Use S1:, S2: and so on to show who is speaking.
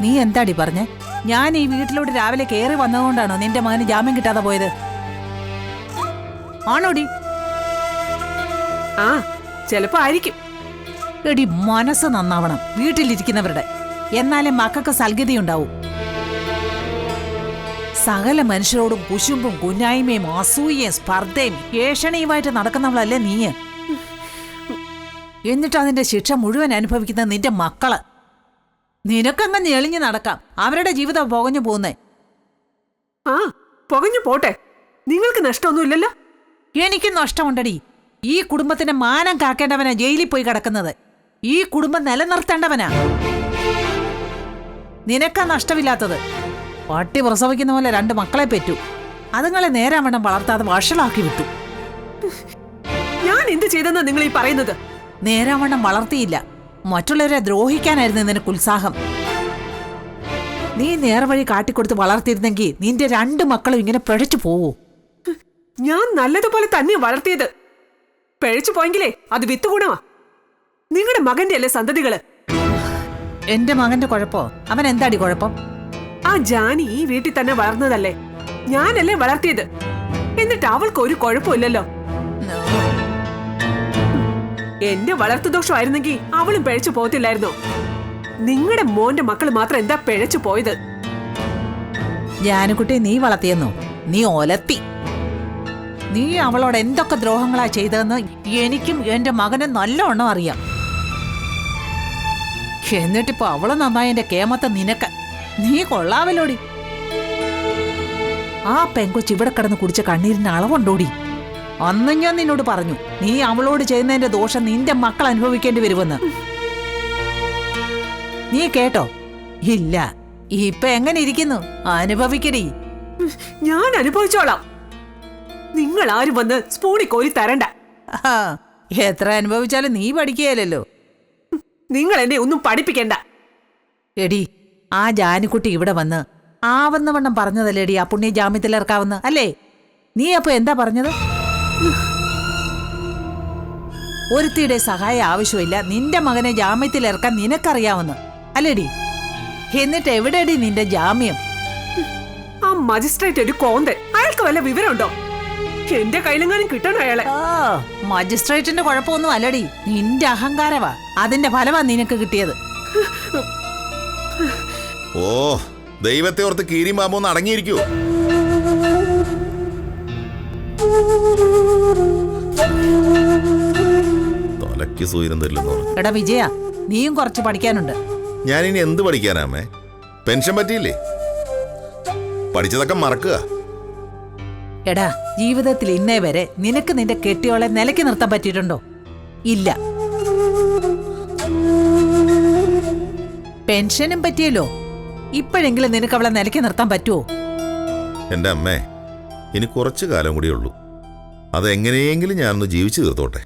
S1: നീ എന്താടി പറഞ്ഞേ? ഞാൻ ഈ വീട്ടിലോട്ട് രാവിലെ കയറി വന്നതുകൊണ്ടാണോ നിന്റെ മകന് ജാമ്യം കിട്ടാതെ പോയത്? ആണോടി?
S2: ആ, ചിലപ്പോ ആയിരിക്കും.
S1: എടി, മനസ്സ് നന്നാവണം വീട്ടിലിരിക്കുന്നവരുടെ. എന്നാലേ മക്കൾക്ക് സൽഗതിയുണ്ടാവും. സകല മനുഷ്യരോടും കുശുമ്പും കുഞ്ഞായ്മയും അസൂയയും സ്പർദ്ധയും ഏഷണിയുമായിട്ട് നടക്കുന്നവളല്ലേ നീ? എന്നിട്ട് അതിന്റെ ശിക്ഷ മുഴുവൻ അനുഭവിക്കുന്ന നിന്റെ മക്കള്. നിനക്കങ്ങ് ഞെളിഞ്ഞു നടക്കാം, അവരുടെ ജീവിതം പുകഞ്ഞു പോകുന്നേ.
S2: ആ, പുകഞ്ഞു പോട്ടെ, നിങ്ങൾക്ക് നഷ്ടമൊന്നുമില്ലല്ലോ.
S1: എനിക്ക് നഷ്ടമുണ്ടടി. ഈ കുടുംബത്തിന്റെ മാനം കാക്കേണ്ടവനാ ജയിലിൽ പോയി കിടക്കുന്നത്. ഈ കുടുംബം നിലനിർത്തേണ്ടവനാ. നിനക്കാ നഷ്ടമില്ലാത്തത്. പട്ടി പ്രസവിക്കുന്ന പോലെ 2 മക്കളെ പെറ്റു. അതുങ്ങളെ നേരാവണ്ണം വളർത്താതെ വഷളാക്കി വിട്ടു.
S2: ഞാൻ എന്ത് ചെയ്തെന്നാ നിങ്ങൾ ഈ പറയുന്നത്?
S1: നേരാവണ്ണം വളർത്തിയില്ല. മറ്റുള്ളവരെ ദ്രോഹിക്കാനായിരുന്നു നിനക്ക് ഉത്സാഹം. നീ നേർവഴി കാട്ടിക്കൊടുത്ത് വളർത്തിയിരുന്നെങ്കിൽ നിന്റെ 2 മക്കളും ഇങ്ങനെ പിഴച്ചു പോവൂ.
S2: ഞാൻ നല്ലതുപോലെ തന്നെ വളർത്തിയത്. പിഴച്ചു പോയെങ്കിലേ അത് വിത്ത് ഗുണമാ. നിങ്ങളുടെ മകന്റെ അല്ലേ സന്തതികള്.
S1: എന്റെ മകന്റെ കുഴപ്പോ? അവൻ എന്താടി കുഴപ്പം?
S2: ആ ജാനി ഈ വീട്ടിൽ തന്നെ വളർന്നതല്ലേ. ഞാനല്ലേ വളർത്തിയത്. എന്നിട്ട് അവൾക്ക് ഒരു കുഴപ്പമില്ലല്ലോ. എന്റെ വളർത്തുദോഷമായിരുന്നെങ്കിൽ അവളും പിഴച്ചു പോകത്തില്ലായിരുന്നോ? നിങ്ങളുടെ മോന്റെ മക്കൾ മാത്രം എന്താ പിഴച്ചു പോയത്?
S1: ജാനുകുട്ടി നീ വളർത്തിയെന്നോ? നീ ഒലത്തി. നീ അവളോട് എന്തൊക്കെ ദ്രോഹങ്ങളാ ചെയ്തതെന്ന് എനിക്കും എന്റെ മകനും നല്ലവണ്ണം അറിയാം. എന്നിട്ടിപ്പോ അവള് നന്നായി എന്റെ കേമത്തെ നിനക്ക്. നീ കൊള്ളാവല്ലോടി. ആ പെങ്കൊച്ച് ഇവിടെ കിടന്ന് കുടിച്ച കണ്ണീരിന് അളവുണ്ടോടി? അന്ന് ഞാൻ നിന്നോട് പറഞ്ഞു, നീ അവളോട് ചെയ്യുന്നതിന്റെ ദോഷം നിന്റെ മക്കൾ അനുഭവിക്കേണ്ടി വരുമെന്ന്. നീ കേട്ടോ? ഇല്ല. ഇപ്പൊ എങ്ങനെ ഇരിക്കുന്നു? അനുഭവിക്കടി.
S2: ഞാൻ അനുഭവിച്ചോളാം. നിങ്ങൾ ആരും വന്ന് സ്പൂണി കോരി തരണ്ട.
S1: എത്ര അനുഭവിച്ചാലും നീ പഠിക്കുകയല്ലോ.
S2: നിങ്ങൾ എന്നെ ഒന്നും പഠിപ്പിക്കണ്ട.
S1: എടി, ആ ജാനിക്കുട്ടി ഇവിടെ വന്ന് ആവുന്നവണ്ണം പറഞ്ഞതല്ലേടി ആ പുണ്യ ജാമ്യത്തിലിറക്കാവുന്ന അല്ലേ? നീ അപ്പൊ എന്താ പറഞ്ഞത്? ഒരുത്തിയുടെ സഹായം ആവശ്യമില്ല, നിന്റെ മകനെ ജാമ്യത്തിലിറക്കാൻ നിനക്കറിയാവുന്ന അല്ലേടി? എന്നിട്ട് എവിടെയടി നിന്റെ ജാമ്യം?
S2: ആ മജിസ്ട്രേറ്റ് ഒരു കോന്തൻ. അയാൾക്ക് വല്ല വിവരമുണ്ടോ? എന്റെ കയ്യിലെങ്ങാനും കിട്ടണോ അയാളെ?
S1: മജിസ്ട്രേറ്റിന്റെ കുഴപ്പമൊന്നും അല്ലടി, നിന്റെ അഹങ്കാരവാ. അതിന്റെ ഫലമാ നിനക്ക് കിട്ടിയത്.
S3: ഓ, ദൈവത്തെ ഓർത്ത് കീരി മാമൊന്ന് അടങ്ങിയിരിക്കൂ. തലയ്ക്ക് സൂര്യം തരില്ലെന്നോ?
S1: എടാ വിജയ, നീയും കുറച്ച് പഠിക്കാനുണ്ട്.
S3: ഞാനിനി എന്ത് പഠിക്കാനാമേ? പെൻഷൻ പറ്റിയില്ലേ? പഠിച്ചതൊക്കെ മറക്കുക.
S1: എടാ, ജീവിതത്തിൽ ഇന്നേ വരെ നിനക്ക് നിന്റെ കെട്ടിയോളെ നിലയ്ക്ക് നിർത്താൻ പറ്റിയിട്ടുണ്ടോ? ഇല്ല. പെൻഷനും പറ്റിയല്ലോ. ഇപ്പോഴെങ്കിലും നിനക്ക് അവളെ നിലയ്ക്ക് നിർത്താൻ പറ്റുമോ?
S3: എൻ്റെ അമ്മേ, ഇനി കുറച്ചു കാലം കൂടിയേ ഉള്ളൂ. അതെങ്ങനെയെങ്കിലും ഞാനൊന്ന് ജീവിച്ചു തീർത്തോട്ടെ.